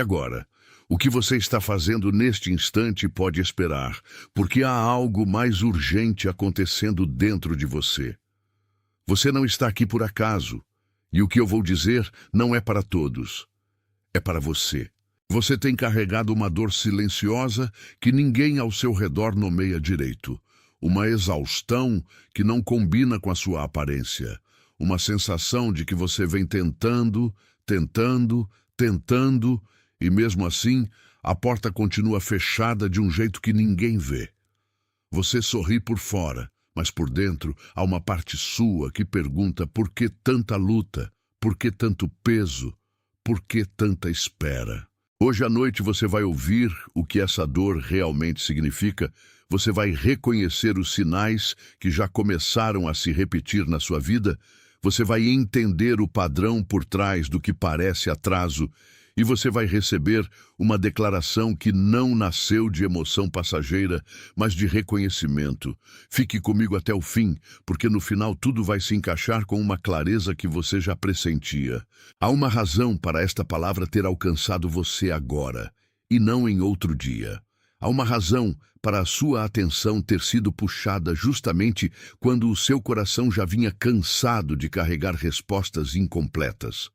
Agora, o que você está fazendo neste instante pode esperar, porque há algo mais urgente acontecendo dentro de você. Você não está aqui por acaso, e o que eu vou dizer não é para todos, é para você. Você tem carregado uma dor silenciosa que ninguém ao seu redor nomeia direito, uma exaustão que não combina com a sua aparência, uma sensação de que você vem tentando, e mesmo assim, a porta continua fechada de um jeito que ninguém vê. Você sorri por fora, mas por dentro há uma parte sua que pergunta por que tanta luta, por que tanto peso, por que tanta espera. Hoje à noite você vai ouvir o que essa dor realmente significa, você vai reconhecer os sinais que já começaram a se repetir na sua vida, você vai entender o padrão por trás do que parece atraso, e você vai receber uma declaração que não nasceu de emoção passageira, mas de reconhecimento. Fique comigo até o fim, porque no final tudo vai se encaixar com uma clareza que você já pressentia. Há uma razão para esta palavra ter alcançado você agora, e não em outro dia. Há uma razão para a sua atenção ter sido puxada justamente quando o seu coração já vinha cansado de carregar respostas incompletas.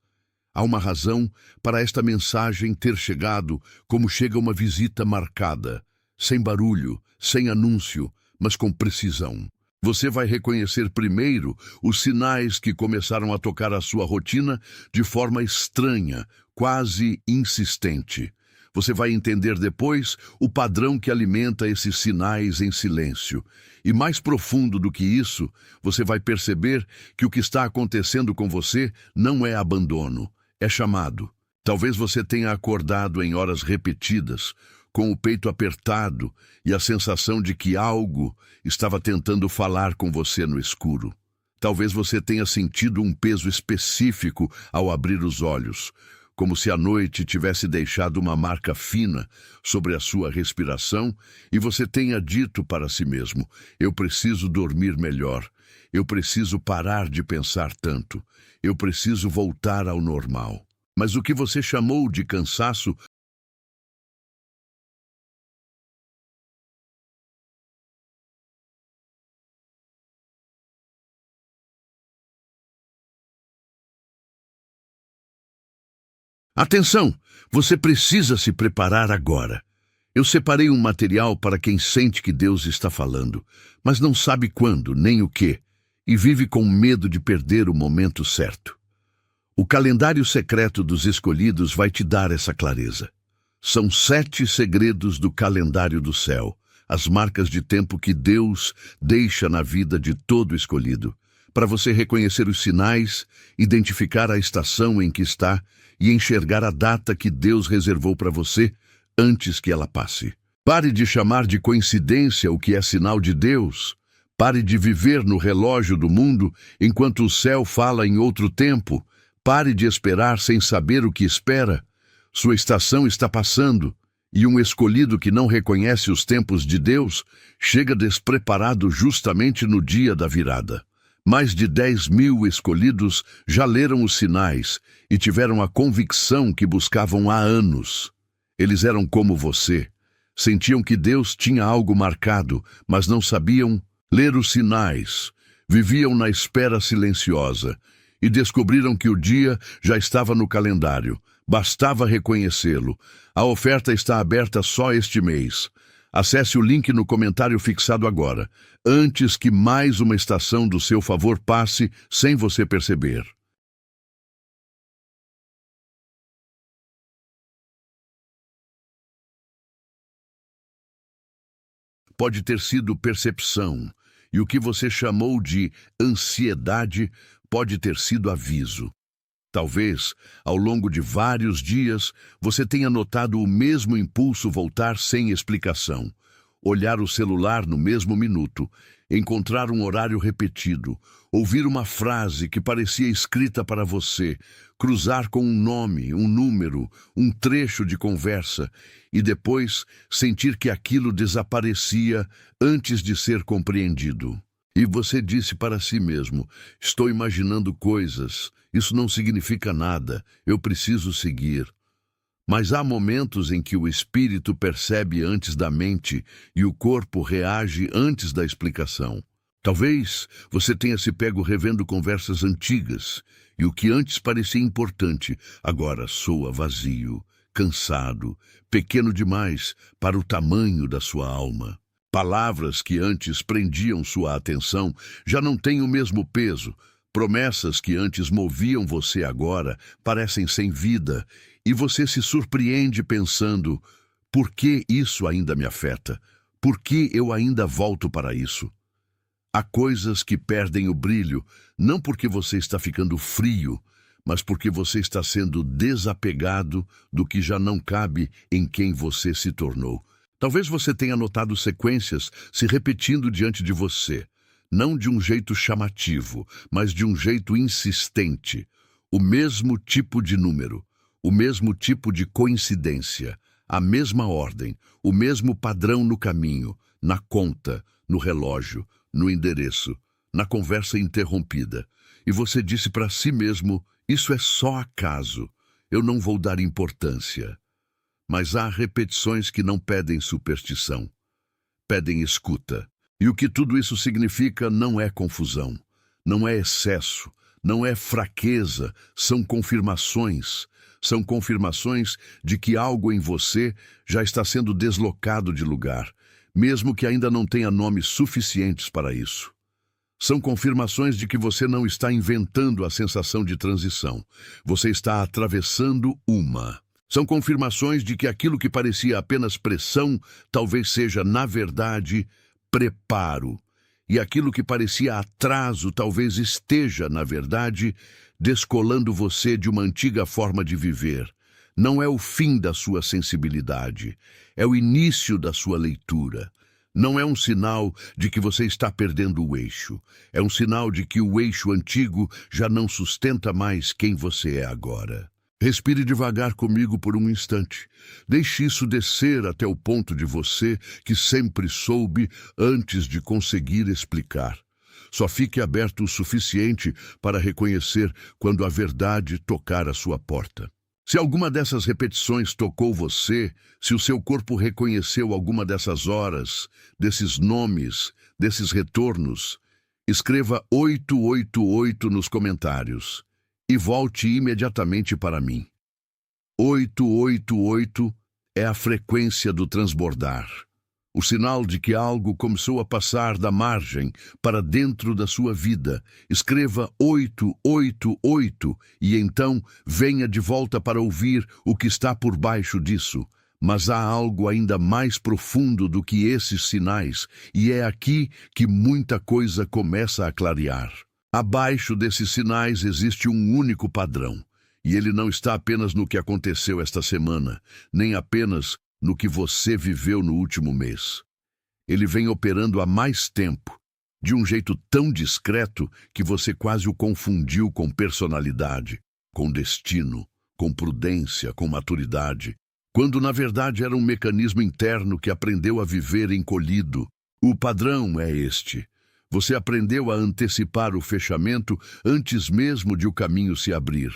Há uma razão para esta mensagem ter chegado como chega uma visita marcada, sem barulho, sem anúncio, mas com precisão. Você vai reconhecer primeiro os sinais que começaram a tocar a sua rotina de forma estranha, quase insistente. Você vai entender depois o padrão que alimenta esses sinais em silêncio. E mais profundo do que isso, você vai perceber que o que está acontecendo com você não é abandono. É chamado. Talvez você tenha acordado em horas repetidas, com o peito apertado e a sensação de que algo estava tentando falar com você no escuro. Talvez você tenha sentido um peso específico ao abrir os olhos, como se a noite tivesse deixado uma marca fina sobre a sua respiração e você tenha dito para si mesmo: eu preciso dormir melhor, eu preciso parar de pensar tanto, eu preciso voltar ao normal. Mas o que você chamou de cansaço Atenção! Você precisa se preparar agora. Eu separei um material para quem sente que Deus está falando, mas não sabe quando, nem o que, e vive com medo de perder o momento certo. O calendário secreto dos escolhidos vai te dar essa clareza. São 7 segredos do calendário do céu, as marcas de tempo que Deus deixa na vida de todo escolhido, para você reconhecer os sinais, identificar a estação em que está e enxergar a data que Deus reservou para você antes que ela passe. Pare de chamar de coincidência o que é sinal de Deus. Pare de viver no relógio do mundo enquanto o céu fala em outro tempo. Pare de esperar sem saber o que espera. Sua estação está passando, e um escolhido que não reconhece os tempos de Deus chega despreparado justamente no dia da virada. Mais de 10.000 escolhidos já leram os sinais e tiveram a convicção que buscavam há anos. Eles eram como você. Sentiam que Deus tinha algo marcado, mas não sabiam ler os sinais. Viviam na espera silenciosa e descobriram que o dia já estava no calendário. Bastava reconhecê-lo. A oferta está aberta só este mês. Acesse o link no comentário fixado agora, antes que mais uma estação do seu favor passe sem você perceber. Pode ter sido percepção, e o que você chamou de ansiedade pode ter sido aviso. Talvez, ao longo de vários dias, você tenha notado o mesmo impulso voltar sem explicação. Olhar o celular no mesmo minuto, encontrar um horário repetido, ouvir uma frase que parecia escrita para você, cruzar com um nome, um número, um trecho de conversa, e depois sentir que aquilo desaparecia antes de ser compreendido. E você disse para si mesmo: estou imaginando coisas, isso não significa nada, eu preciso seguir. Mas há momentos em que o espírito percebe antes da mente e o corpo reage antes da explicação. Talvez você tenha se pego revendo conversas antigas e o que antes parecia importante agora soa vazio, cansado, pequeno demais para o tamanho da sua alma. Palavras que antes prendiam sua atenção já não têm o mesmo peso. Promessas que antes moviam você agora parecem sem vida e você se surpreende pensando: por que isso ainda me afeta? Por que eu ainda volto para isso? Há coisas que perdem o brilho, não porque você está ficando frio, mas porque você está sendo desapegado do que já não cabe em quem você se tornou. Talvez você tenha notado sequências se repetindo diante de você, não de um jeito chamativo, mas de um jeito insistente. O mesmo tipo de número, o mesmo tipo de coincidência, a mesma ordem, o mesmo padrão no caminho, na conta, no relógio, no endereço, na conversa interrompida. E você disse para si mesmo: isso é só acaso, eu não vou dar importância. Mas há repetições que não pedem superstição, pedem escuta. E o que tudo isso significa não é confusão, não é excesso, não é fraqueza, são confirmações. São confirmações de que algo em você já está sendo deslocado de lugar, mesmo que ainda não tenha nomes suficientes para isso. São confirmações de que você não está inventando a sensação de transição. Você está atravessando uma. São confirmações de que aquilo que parecia apenas pressão talvez seja, na verdade, preparo. E aquilo que parecia atraso talvez esteja, na verdade, descolando você de uma antiga forma de viver. Não é o fim da sua sensibilidade, é o início da sua leitura. Não é um sinal de que você está perdendo o eixo. É um sinal de que o eixo antigo já não sustenta mais quem você é agora. Respire devagar comigo por um instante. Deixe isso descer até o ponto de você que sempre soube antes de conseguir explicar. Só fique aberto o suficiente para reconhecer quando a verdade tocar a sua porta. Se alguma dessas repetições tocou você, se o seu corpo reconheceu alguma dessas horas, desses nomes, desses retornos, escreva 888 nos comentários e volte imediatamente para mim. 888 é a frequência do transbordar, o sinal de que algo começou a passar da margem para dentro da sua vida. Escreva 888 e então venha de volta para ouvir o que está por baixo disso. Mas há algo ainda mais profundo do que esses sinais, e é aqui que muita coisa começa a clarear. Abaixo desses sinais existe um único padrão, e ele não está apenas no que aconteceu esta semana, nem apenas no que você viveu no último mês. Ele vem operando há mais tempo, de um jeito tão discreto que você quase o confundiu com personalidade, com destino, com prudência, com maturidade, quando na verdade era um mecanismo interno que aprendeu a viver encolhido. O padrão é este. Você aprendeu a antecipar o fechamento antes mesmo de o caminho se abrir.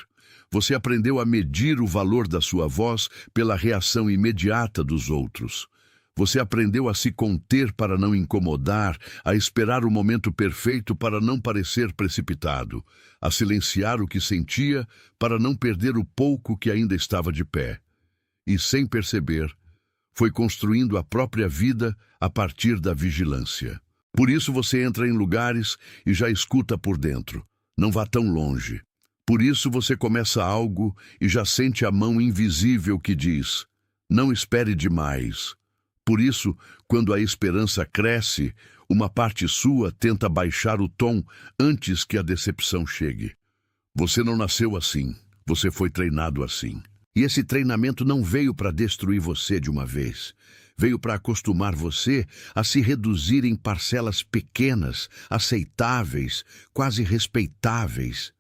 Você aprendeu a medir o valor da sua voz pela reação imediata dos outros. Você aprendeu a se conter para não incomodar, a esperar o momento perfeito para não parecer precipitado, a silenciar o que sentia para não perder o pouco que ainda estava de pé. E, sem perceber, foi construindo a própria vida a partir da vigilância. Por isso você entra em lugares e já escuta por dentro. Não vá tão longe. Por isso você começa algo e já sente a mão invisível que diz: não espere demais. Por isso, quando a esperança cresce, uma parte sua tenta baixar o tom antes que a decepção chegue. Você não nasceu assim, você foi treinado assim. E esse treinamento não veio para destruir você de uma vez. Veio para acostumar você a se reduzir em parcelas pequenas, aceitáveis, quase respeitáveis.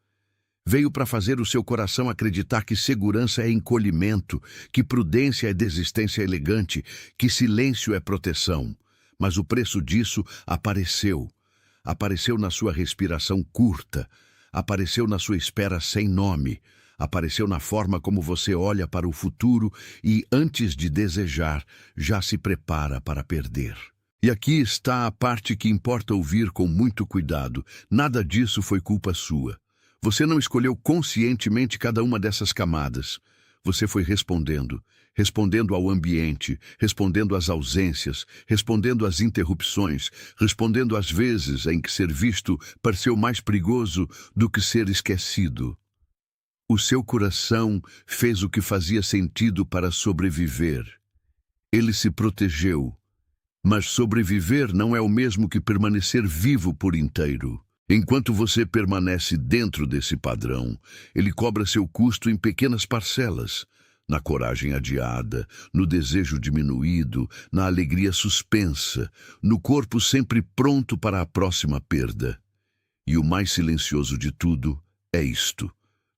Veio para fazer o seu coração acreditar que segurança é encolhimento, que prudência é desistência elegante, que silêncio é proteção. Mas o preço disso apareceu. Apareceu na sua respiração curta, apareceu na sua espera sem nome, Apareceu na forma como você olha para o futuro e, antes de desejar, já se prepara para perder. E aqui está a parte que importa ouvir com muito cuidado. Nada disso foi culpa sua. Você não escolheu conscientemente cada uma dessas camadas. Você foi respondendo ao ambiente, respondendo às ausências, respondendo às interrupções, respondendo às vezes em que ser visto pareceu mais perigoso do que ser esquecido. O seu coração fez o que fazia sentido para sobreviver. Ele se protegeu. Mas sobreviver não é o mesmo que permanecer vivo por inteiro. Enquanto você permanece dentro desse padrão, ele cobra seu custo em pequenas parcelas, na coragem adiada, no desejo diminuído, na alegria suspensa, no corpo sempre pronto para a próxima perda. E o mais silencioso de tudo é isto.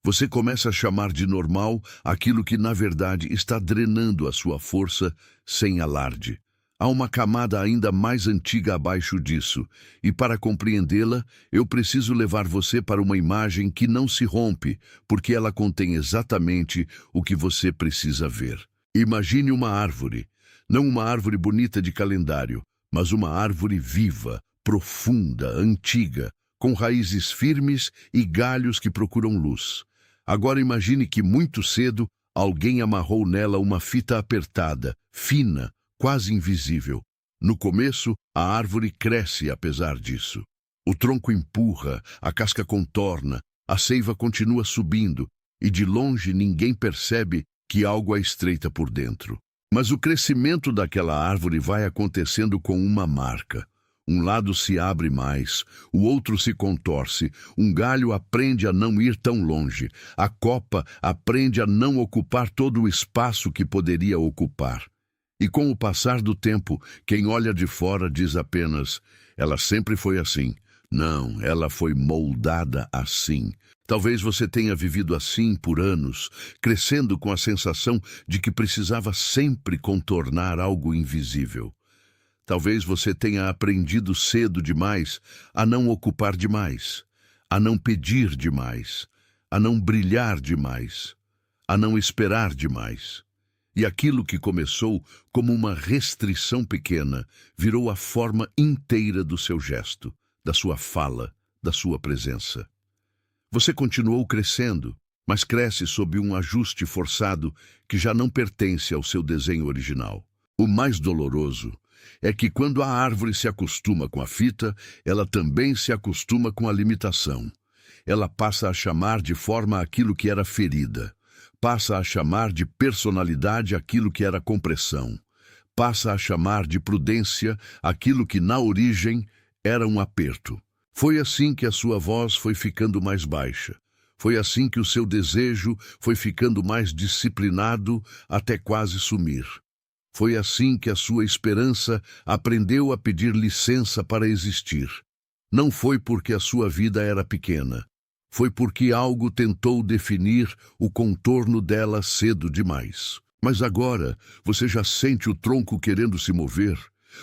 Você começa a chamar de normal aquilo que, na verdade, está drenando a sua força sem alarde. Há uma camada ainda mais antiga abaixo disso, e para compreendê-la, eu preciso levar você para uma imagem que não se rompe, porque ela contém exatamente o que você precisa ver. Imagine uma árvore, não uma árvore bonita de calendário, mas uma árvore viva, profunda, antiga, com raízes firmes e galhos que procuram luz. Agora imagine que muito cedo alguém amarrou nela uma fita apertada, fina, quase invisível. No começo, a árvore cresce apesar disso. O tronco empurra, a casca contorna, a seiva continua subindo, e de longe ninguém percebe que algo a estreita por dentro. Mas o crescimento daquela árvore vai acontecendo com uma marca. Um lado se abre mais, o outro se contorce, um galho aprende a não ir tão longe, a copa aprende a não ocupar todo o espaço que poderia ocupar. E com o passar do tempo, quem olha de fora diz apenas, ela sempre foi assim. Não, ela foi moldada assim. Talvez você tenha vivido assim por anos, crescendo com a sensação de que precisava sempre contornar algo invisível. Talvez você tenha aprendido cedo demais a não ocupar demais, a não pedir demais, a não brilhar demais, a não esperar demais. E aquilo que começou como uma restrição pequena virou a forma inteira do seu gesto, da sua fala, da sua presença. Você continuou crescendo, mas cresce sob um ajuste forçado que já não pertence ao seu desenho original. O mais doloroso é que quando a árvore se acostuma com a fita, ela também se acostuma com a limitação. Ela passa a chamar de forma aquilo que era ferida. Passa a chamar de personalidade aquilo que era compressão. Passa a chamar de prudência aquilo que, na origem, era um aperto. Foi assim que a sua voz foi ficando mais baixa. Foi assim que o seu desejo foi ficando mais disciplinado até quase sumir. Foi assim que a sua esperança aprendeu a pedir licença para existir. Não foi porque a sua vida era pequena. Foi porque algo tentou definir o contorno dela cedo demais. Mas agora, você já sente o tronco querendo se mover.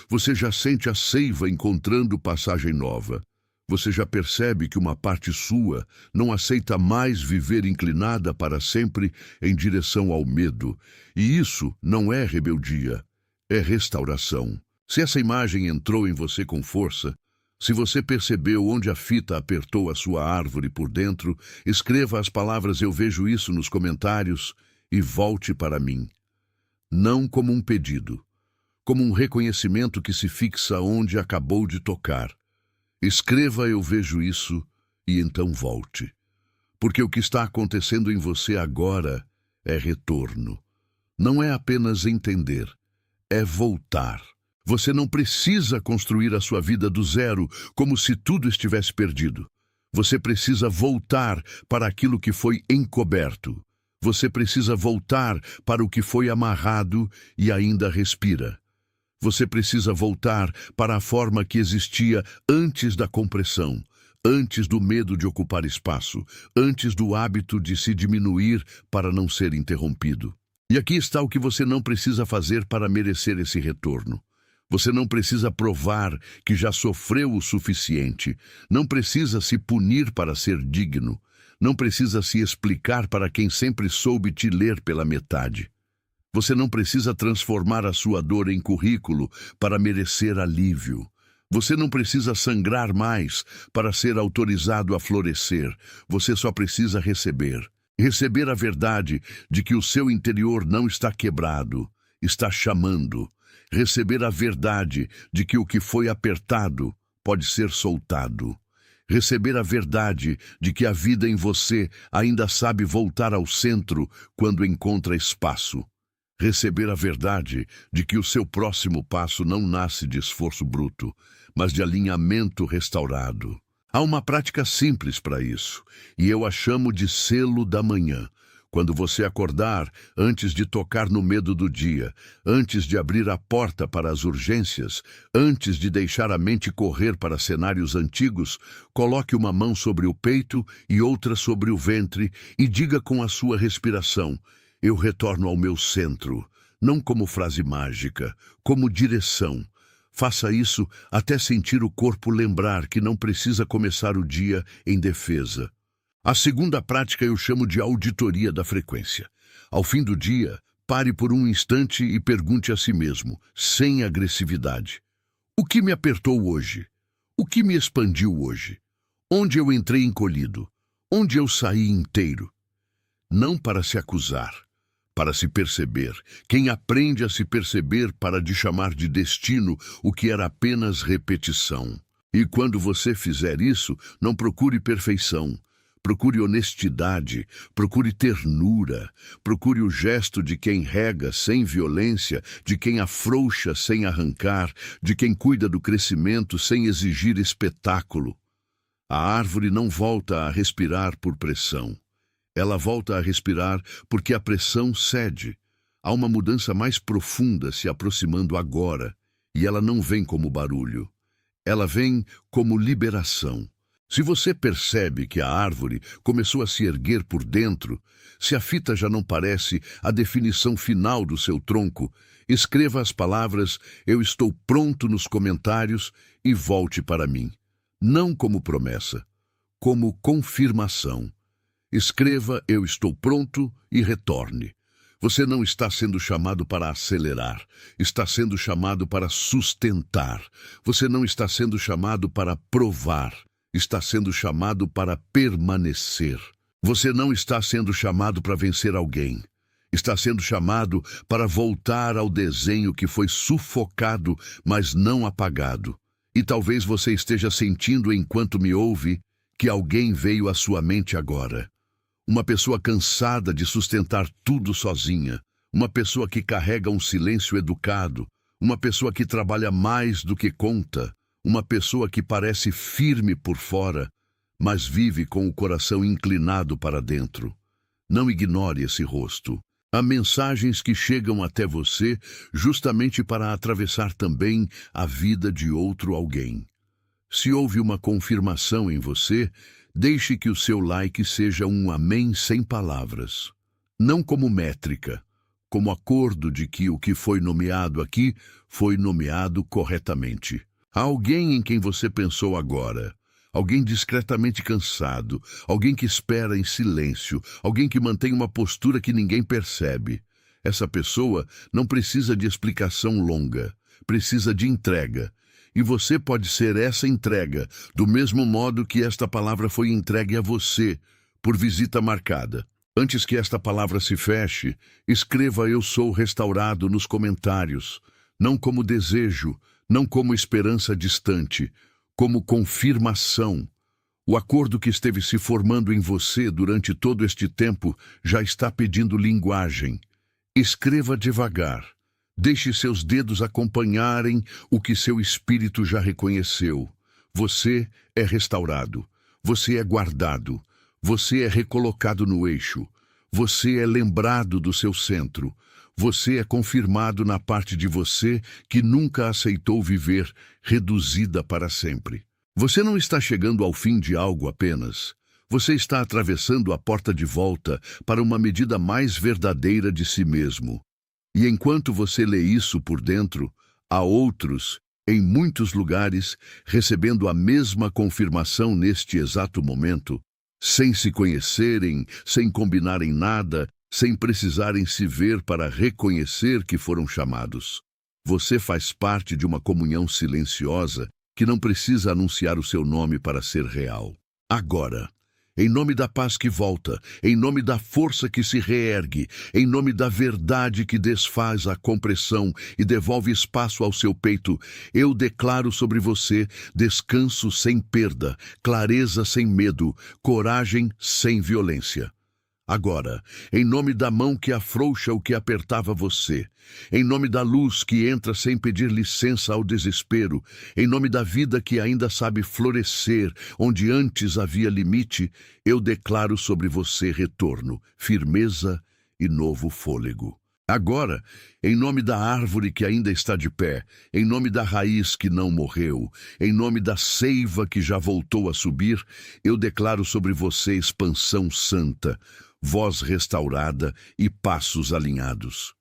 Você já sente a seiva encontrando passagem nova. Você já percebe que uma parte sua não aceita mais viver inclinada para sempre em direção ao medo. E isso não é rebeldia, é restauração. Se essa imagem entrou em você com força, se você percebeu onde a fita apertou a sua árvore por dentro, escreva as palavras "eu vejo isso" nos comentários e volte para mim. Não como um pedido, como um reconhecimento que se fixa onde acabou de tocar. Escreva "eu vejo isso" e então volte. Porque o que está acontecendo em você agora é retorno. Não é apenas entender, é voltar. Você não precisa construir a sua vida do zero, como se tudo estivesse perdido. Você precisa voltar para aquilo que foi encoberto. Você precisa voltar para o que foi amarrado e ainda respira. Você precisa voltar para a forma que existia antes da compressão, antes do medo de ocupar espaço, antes do hábito de se diminuir para não ser interrompido. E aqui está o que você não precisa fazer para merecer esse retorno. Você não precisa provar que já sofreu o suficiente. Não precisa se punir para ser digno. não precisa se explicar para quem sempre soube te ler pela metade. Você não precisa transformar a sua dor em currículo para merecer alívio. Você não precisa sangrar mais para ser autorizado a florescer. Você só precisa receber. Receber a verdade de que o seu interior não está quebrado, está chamando. Receber a verdade de que o que foi apertado pode ser soltado. Receber a verdade de que a vida em você ainda sabe voltar ao centro quando encontra espaço. Receber a verdade de que o seu próximo passo não nasce de esforço bruto, mas de alinhamento restaurado. Há uma prática simples para isso, e eu a chamo de selo da manhã. Quando você acordar, antes de tocar no medo do dia, antes de abrir a porta para as urgências, antes de deixar a mente correr para cenários antigos, coloque uma mão sobre o peito e outra sobre o ventre e diga com a sua respiração: eu retorno ao meu centro, não como frase mágica, como direção. Faça isso até sentir o corpo lembrar que não precisa começar o dia em defesa. A segunda prática eu chamo de auditoria da frequência. Ao fim do dia, pare por um instante e pergunte a si mesmo, sem agressividade: o que me apertou hoje? O que me expandiu hoje? Onde eu entrei encolhido? Onde eu saí inteiro? Não para se acusar, para se perceber. Quem aprende a se perceber para de chamar de destino o que era apenas repetição. E quando você fizer isso, não procure perfeição. Procure honestidade, procure ternura, procure o gesto de quem rega sem violência, de quem afrouxa sem arrancar, de quem cuida do crescimento sem exigir espetáculo. A árvore não volta a respirar por pressão. Ela volta a respirar porque a pressão cede. Há uma mudança mais profunda se aproximando agora, e ela não vem como barulho. Ela vem como liberação. Se você percebe que a árvore começou a se erguer por dentro, se a fita já não parece a definição final do seu tronco, escreva as palavras "eu estou pronto" nos comentários e volte para mim. Não como promessa, como confirmação. Escreva "eu estou pronto" e retorne. Você não está sendo chamado para acelerar, está sendo chamado para sustentar. Você não está sendo chamado para provar, está sendo chamado para permanecer. Você não está sendo chamado para vencer alguém. Está sendo chamado para voltar ao desenho que foi sufocado, mas não apagado. E talvez você esteja sentindo enquanto me ouve que alguém veio à sua mente agora. Uma pessoa cansada de sustentar tudo sozinha. Uma pessoa que carrega um silêncio educado. Uma pessoa que trabalha mais do que conta. Uma pessoa que parece firme por fora, mas vive com o coração inclinado para dentro. Não ignore esse rosto. Há mensagens que chegam até você justamente para atravessar também a vida de outro alguém. Se houve uma confirmação em você, deixe que o seu like seja um amém sem palavras. Não como métrica, como acordo de que o que foi nomeado aqui foi nomeado corretamente. Há alguém em quem você pensou agora, alguém discretamente cansado, alguém que espera em silêncio, alguém que mantém uma postura que ninguém percebe. Essa pessoa não precisa de explicação longa, precisa de entrega. E você pode ser essa entrega, do mesmo modo que esta palavra foi entregue a você, por visita marcada. Antes que esta palavra se feche, escreva "eu sou restaurado" nos comentários, não como desejo, não como esperança distante, como confirmação. O acordo que esteve se formando em você durante todo este tempo já está pedindo linguagem. Escreva devagar. Deixe seus dedos acompanharem o que seu espírito já reconheceu. Você é restaurado. Você é guardado. Você é recolocado no eixo. Você é lembrado do seu centro. Você é confirmado na parte de você que nunca aceitou viver reduzida para sempre. Você não está chegando ao fim de algo apenas. Você está atravessando a porta de volta para uma medida mais verdadeira de si mesmo. E enquanto você lê isso por dentro, há outros, em muitos lugares, recebendo a mesma confirmação neste exato momento. sem se conhecerem, sem combinarem nada, sem precisarem se ver para reconhecer que foram chamados. Você faz parte de uma comunhão silenciosa que não precisa anunciar o seu nome para ser real. Agora, em nome da paz que volta, em nome da força que se reergue, em nome da verdade que desfaz a compressão e devolve espaço ao seu peito, eu declaro sobre você descanso sem perda, clareza sem medo, coragem sem violência. Agora, em nome da mão que afrouxa o que apertava você, em nome da luz que entra sem pedir licença ao desespero, em nome da vida que ainda sabe florescer onde antes havia limite, eu declaro sobre você retorno, firmeza e novo fôlego. Agora, em nome da árvore que ainda está de pé, em nome da raiz que não morreu, em nome da seiva que já voltou a subir, eu declaro sobre você expansão santa, voz restaurada e passos alinhados.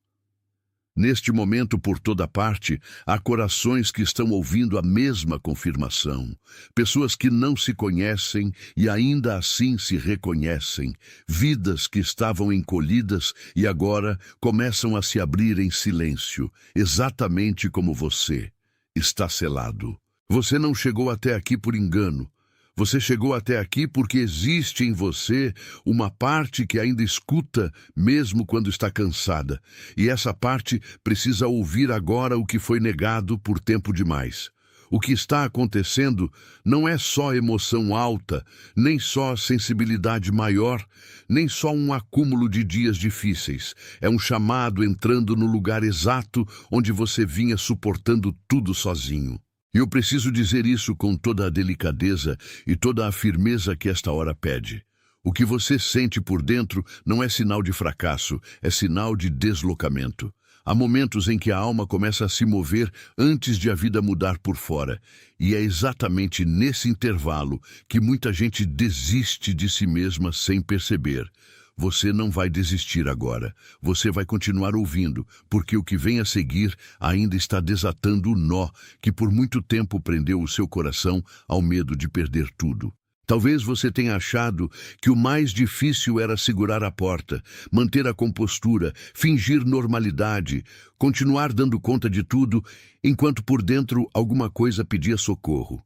Neste momento, por toda parte, há corações que estão ouvindo a mesma confirmação. Pessoas que não se conhecem e ainda assim se reconhecem. Vidas que estavam encolhidas e agora começam a se abrir em silêncio, exatamente como você. Está selado. Você não chegou até aqui por engano. Você chegou até aqui porque existe em você uma parte que ainda escuta, mesmo quando está cansada. E essa parte precisa ouvir agora o que foi negado por tempo demais. O que está acontecendo não é só emoção alta, nem só sensibilidade maior, nem só um acúmulo de dias difíceis. É um chamado entrando no lugar exato onde você vinha suportando tudo sozinho. E eu preciso dizer isso com toda a delicadeza e toda a firmeza que esta hora pede. O que você sente por dentro não é sinal de fracasso, é sinal de deslocamento. Há momentos em que a alma começa a se mover antes de a vida mudar por fora. E é exatamente nesse intervalo que muita gente desiste de si mesma sem perceber. Você não vai desistir agora. Você vai continuar ouvindo, porque o que vem a seguir ainda está desatando o nó que por muito tempo prendeu o seu coração ao medo de perder tudo. Talvez você tenha achado que o mais difícil era segurar a porta, manter a compostura, fingir normalidade, continuar dando conta de tudo, enquanto por dentro alguma coisa pedia socorro.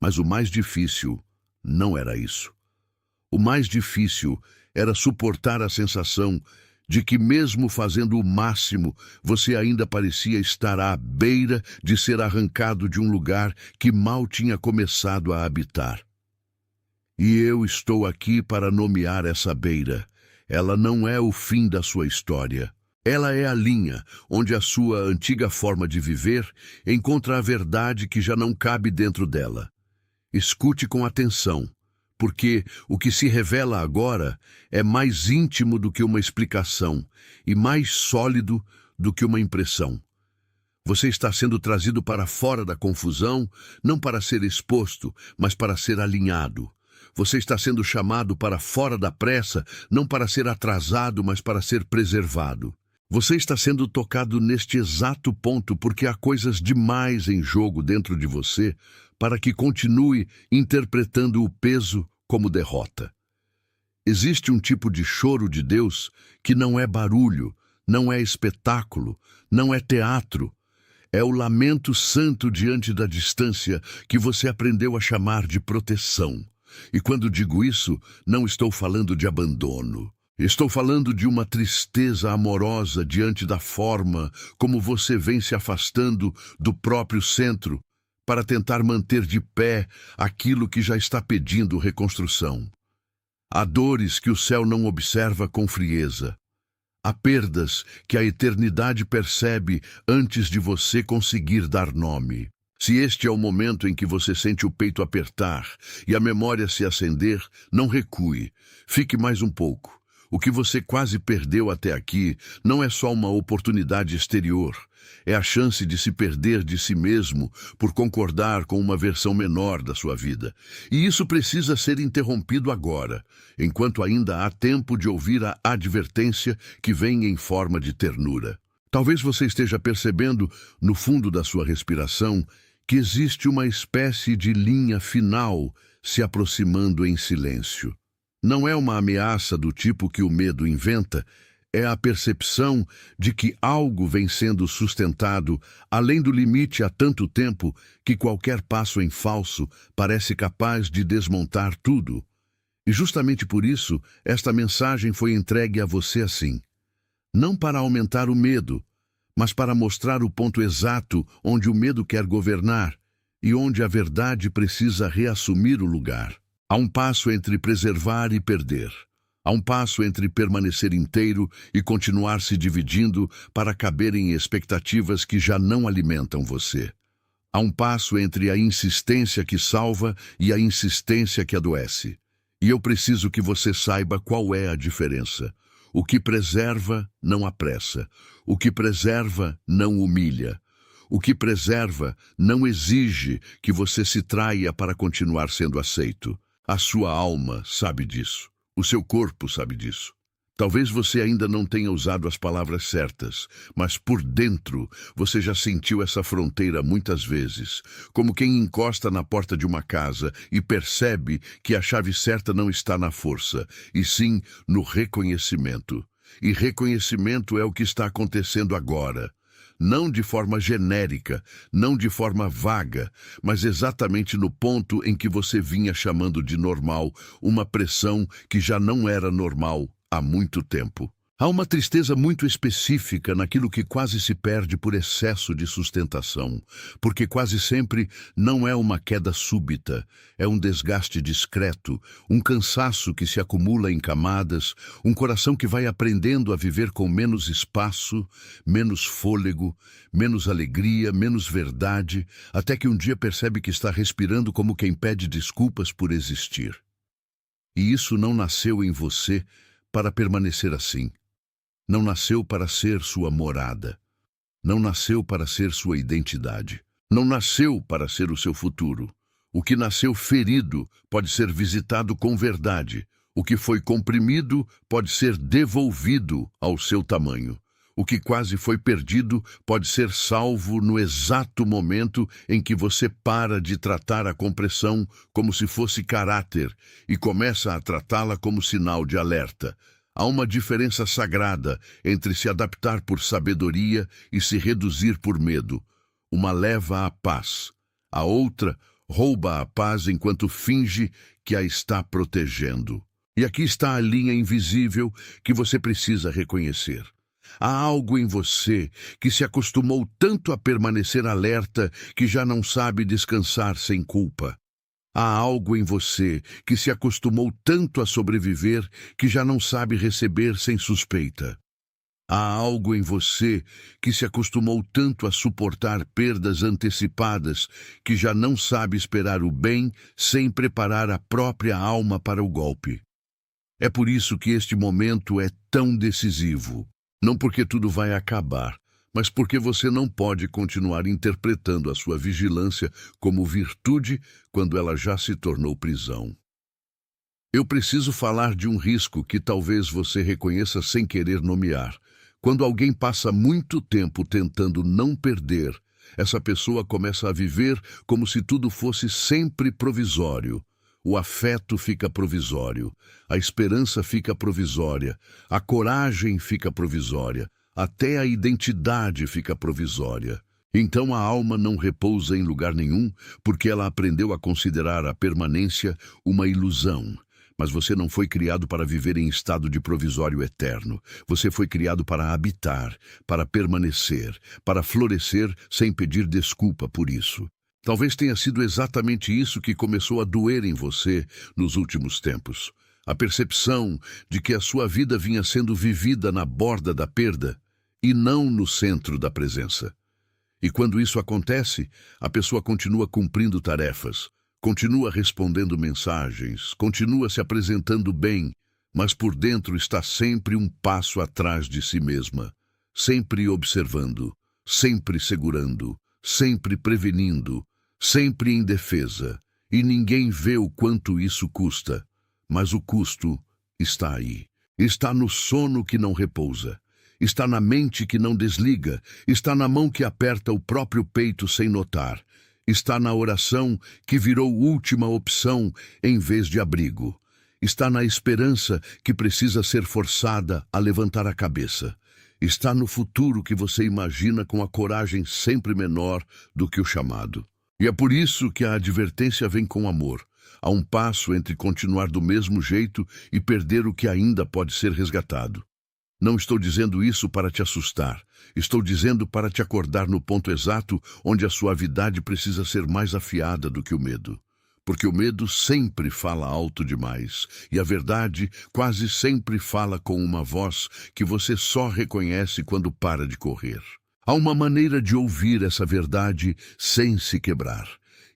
Mas o mais difícil não era isso. O mais difícil era suportar a sensação de que, mesmo fazendo o máximo, você ainda parecia estar à beira de ser arrancado de um lugar que mal tinha começado a habitar. E eu estou aqui para nomear essa beira. Ela não é o fim da sua história. Ela é a linha onde a sua antiga forma de viver encontra a verdade que já não cabe dentro dela. Escute com atenção, porque o que se revela agora é mais íntimo do que uma explicação e mais sólido do que uma impressão. Você está sendo trazido para fora da confusão, não para ser exposto, mas para ser alinhado. Você está sendo chamado para fora da pressa, não para ser atrasado, mas para ser preservado. Você está sendo tocado neste exato ponto porque há coisas demais em jogo dentro de você para que continue interpretando o peso como derrota. Existe um tipo de choro de Deus que não é barulho, não é espetáculo, não é teatro. É o lamento santo diante da distância que você aprendeu a chamar de proteção. E quando digo isso, não estou falando de abandono. Estou falando de uma tristeza amorosa diante da forma como você vem se afastando do próprio centro para tentar manter de pé aquilo que já está pedindo reconstrução. Há dores que o céu não observa com frieza. Há perdas que a eternidade percebe antes de você conseguir dar nome. Se este é o momento em que você sente o peito apertar e a memória se acender, não recue. Fique mais um pouco. O que você quase perdeu até aqui não é só uma oportunidade exterior. É a chance de se perder de si mesmo por concordar com uma versão menor da sua vida. E isso precisa ser interrompido agora, enquanto ainda há tempo de ouvir a advertência que vem em forma de ternura. Talvez você esteja percebendo, no fundo da sua respiração, que existe uma espécie de linha final se aproximando em silêncio. Não é uma ameaça do tipo que o medo inventa, é a percepção de que algo vem sendo sustentado além do limite há tanto tempo que qualquer passo em falso parece capaz de desmontar tudo. E justamente por isso, esta mensagem foi entregue a você assim. Não para aumentar o medo, mas para mostrar o ponto exato onde o medo quer governar e onde a verdade precisa reassumir o lugar. Há um passo entre preservar e perder. Há um passo entre permanecer inteiro e continuar se dividindo para caber em expectativas que já não alimentam você. Há um passo entre a insistência que salva e a insistência que adoece. E eu preciso que você saiba qual é a diferença. O que preserva não apressa. O que preserva não humilha. O que preserva não exige que você se traia para continuar sendo aceito. A sua alma sabe disso. O seu corpo sabe disso. Talvez você ainda não tenha usado as palavras certas, mas por dentro você já sentiu essa fronteira muitas vezes, como quem encosta na porta de uma casa e percebe que a chave certa não está na força, e sim no reconhecimento. E reconhecimento é o que está acontecendo agora. Não de forma genérica, não de forma vaga, mas exatamente no ponto em que você vinha chamando de normal uma pressão que já não era normal há muito tempo. Há uma tristeza muito específica naquilo que quase se perde por excesso de sustentação, porque quase sempre não é uma queda súbita, é um desgaste discreto, um cansaço que se acumula em camadas, um coração que vai aprendendo a viver com menos espaço, menos fôlego, menos alegria, menos verdade, até que um dia percebe que está respirando como quem pede desculpas por existir. E isso não nasceu em você para permanecer assim. Não nasceu para ser sua morada. Não nasceu para ser sua identidade. Não nasceu para ser o seu futuro. O que nasceu ferido pode ser visitado com verdade. O que foi comprimido pode ser devolvido ao seu tamanho. O que quase foi perdido pode ser salvo no exato momento em que você para de tratar a compressão como se fosse caráter e começa a tratá-la como sinal de alerta. Há uma diferença sagrada entre se adaptar por sabedoria e se reduzir por medo. Uma leva à paz. A outra rouba a paz enquanto finge que a está protegendo. E aqui está a linha invisível que você precisa reconhecer. Há algo em você que se acostumou tanto a permanecer alerta que já não sabe descansar sem culpa. Há algo em você que se acostumou tanto a sobreviver que já não sabe receber sem suspeita. Há algo em você que se acostumou tanto a suportar perdas antecipadas que já não sabe esperar o bem sem preparar a própria alma para o golpe. É por isso que este momento é tão decisivo. Não porque tudo vai acabar, mas porque você não pode continuar interpretando a sua vigilância como virtude quando ela já se tornou prisão. Eu preciso falar de um risco que talvez você reconheça sem querer nomear. Quando alguém passa muito tempo tentando não perder, essa pessoa começa a viver como se tudo fosse sempre provisório. O afeto fica provisório, a esperança fica provisória, a coragem fica provisória, até a identidade fica provisória. Então a alma não repousa em lugar nenhum, porque ela aprendeu a considerar a permanência uma ilusão. Mas você não foi criado para viver em estado de provisório eterno. Você foi criado para habitar, para permanecer, para florescer sem pedir desculpa por isso. Talvez tenha sido exatamente isso que começou a doer em você nos últimos tempos. A percepção de que a sua vida vinha sendo vivida na borda da perda e não no centro da presença. E quando isso acontece, a pessoa continua cumprindo tarefas, continua respondendo mensagens, continua se apresentando bem, mas por dentro está sempre um passo atrás de si mesma, sempre observando, sempre segurando, sempre prevenindo, sempre em defesa, e ninguém vê o quanto isso custa, mas o custo está aí. Está no sono que não repousa, está na mente que não desliga, está na mão que aperta o próprio peito sem notar, está na oração que virou última opção em vez de abrigo, Está na esperança que precisa ser forçada a levantar a cabeça. Está no futuro que você imagina com a coragem sempre menor do que o chamado. E é por isso que a advertência vem com amor. Há um passo entre continuar do mesmo jeito e perder o que ainda pode ser resgatado. Não estou dizendo isso para te assustar. Estou dizendo para te acordar no ponto exato onde a suavidade precisa ser mais afiada do que o medo. Porque o medo sempre fala alto demais, e a verdade quase sempre fala com uma voz que você só reconhece quando para de correr. Há uma maneira de ouvir essa verdade sem se quebrar.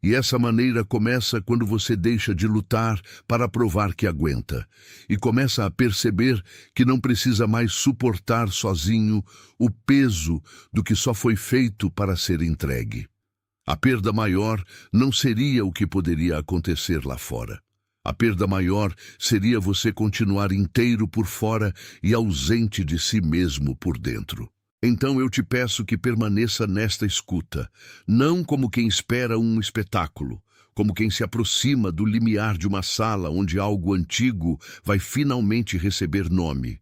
E essa maneira começa quando você deixa de lutar para provar que aguenta, e começa a perceber que não precisa mais suportar sozinho o peso do que só foi feito para ser entregue. A perda maior não seria o que poderia acontecer lá fora. A perda maior seria você continuar inteiro por fora e ausente de si mesmo por dentro. Então eu te peço que permaneça nesta escuta, não como quem espera um espetáculo, como quem se aproxima do limiar de uma sala onde algo antigo vai finalmente receber nome.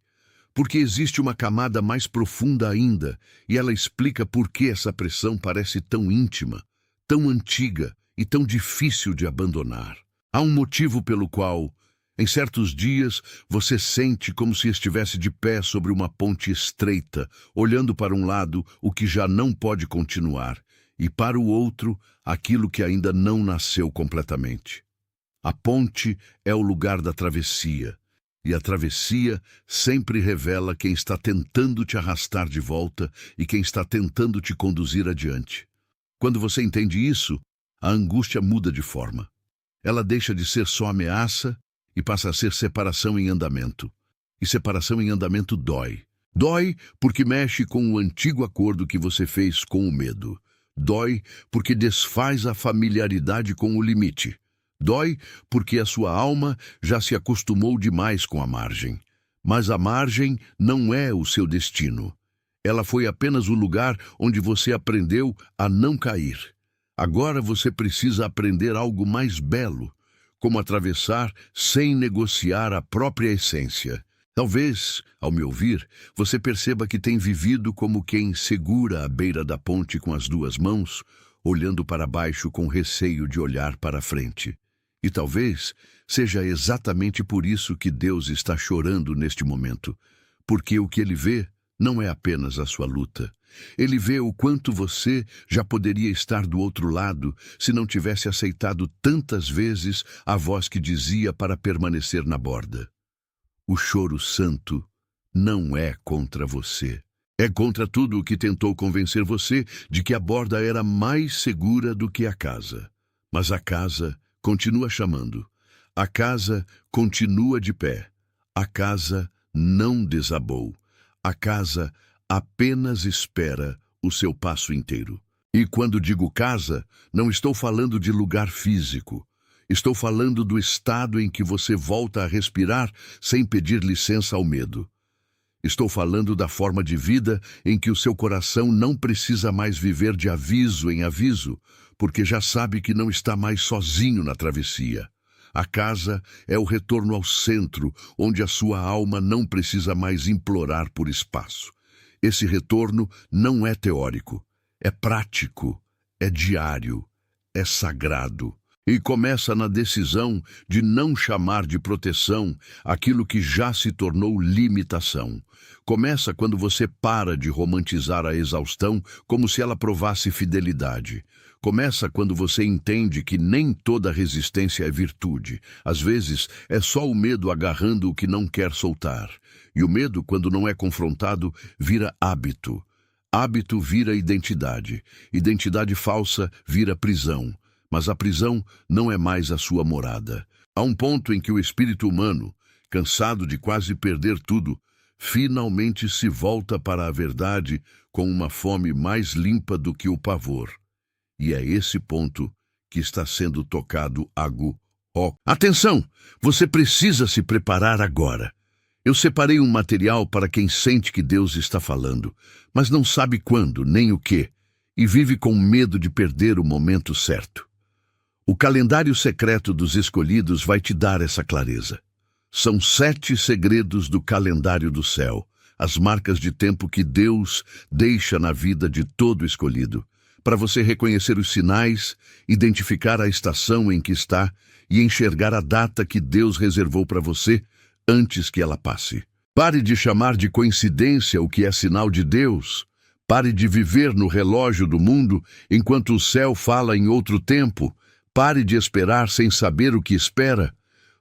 Porque existe uma camada mais profunda ainda, e ela explica por que essa pressão parece tão íntima, tão antiga e tão difícil de abandonar. Há um motivo pelo qual, em certos dias, você sente como se estivesse de pé sobre uma ponte estreita, olhando para um lado o que já não pode continuar, e para o outro aquilo que ainda não nasceu completamente. A ponte é o lugar da travessia, e a travessia sempre revela quem está tentando te arrastar de volta e quem está tentando te conduzir adiante. Quando você entende isso, a angústia muda de forma. Ela deixa de ser só ameaça e passa a ser separação em andamento. E separação em andamento dói. Dói porque mexe com o antigo acordo que você fez com o medo. Dói porque desfaz a familiaridade com o limite. Dói porque a sua alma já se acostumou demais com a margem. Mas a margem não é o seu destino. Ela foi apenas o lugar onde você aprendeu a não cair. Agora você precisa aprender algo mais belo, como atravessar sem negociar a própria essência. Talvez, ao me ouvir, você perceba que tem vivido como quem segura a beira da ponte com as duas mãos, olhando para baixo com receio de olhar para a frente. E talvez seja exatamente por isso que Deus está chorando neste momento, porque o que Ele vê não é apenas a sua luta. Ele vê o quanto você já poderia estar do outro lado se não tivesse aceitado tantas vezes a voz que dizia para permanecer na borda. O choro santo não é contra você. É contra tudo o que tentou convencer você de que a borda era mais segura do que a casa. Mas a casa continua chamando. A casa continua de pé. A casa não desabou. A casa apenas espera o seu passo inteiro. E quando digo casa, não estou falando de lugar físico. Estou falando do estado em que você volta a respirar sem pedir licença ao medo. Estou falando da forma de vida em que o seu coração não precisa mais viver de aviso em aviso, porque já sabe que não está mais sozinho na travessia. A casa é o retorno ao centro, onde a sua alma não precisa mais implorar por espaço. Esse retorno não é teórico, é prático, é diário, é sagrado. E começa na decisão de não chamar de proteção aquilo que já se tornou limitação. Começa quando você para de romantizar a exaustão como se ela provasse fidelidade. Começa quando você entende que nem toda resistência é virtude. Às vezes, é só o medo agarrando o que não quer soltar. E o medo, quando não é confrontado, vira hábito. Hábito vira identidade. Identidade falsa vira prisão. Mas a prisão não é mais a sua morada. Há um ponto em que o espírito humano, cansado de quase perder tudo, finalmente se volta para a verdade com uma fome mais limpa do que o pavor. E é esse ponto que está sendo tocado agora. Atenção! Você precisa se preparar agora. Eu separei um material para quem sente que Deus está falando, mas não sabe quando, nem o que, e vive com medo de perder o momento certo. O calendário secreto dos escolhidos vai te dar essa clareza. São 7 segredos do calendário do céu, as marcas de tempo que Deus deixa na vida de todo escolhido, para você reconhecer os sinais, identificar a estação em que está e enxergar a data que Deus reservou para você antes que ela passe. Pare de chamar de coincidência o que é sinal de Deus. Pare de viver no relógio do mundo enquanto o céu fala em outro tempo. Pare de esperar sem saber o que espera.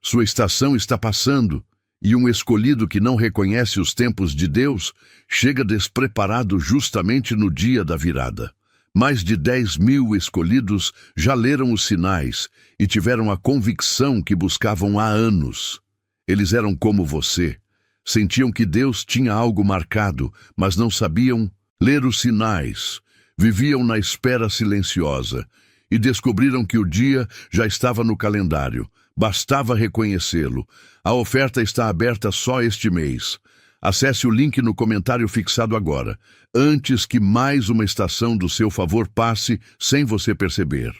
Sua estação está passando, e um escolhido que não reconhece os tempos de Deus chega despreparado justamente no dia da virada. Mais de 10.000 escolhidos já leram os sinais e tiveram a convicção que buscavam há anos. Eles eram como você. Sentiam que Deus tinha algo marcado, mas não sabiam ler os sinais. Viviam na espera silenciosa e descobriram que o dia já estava no calendário. Bastava reconhecê-lo. A oferta está aberta só este mês. Acesse o link no comentário fixado agora, antes que mais uma estação do seu favor passe sem você perceber.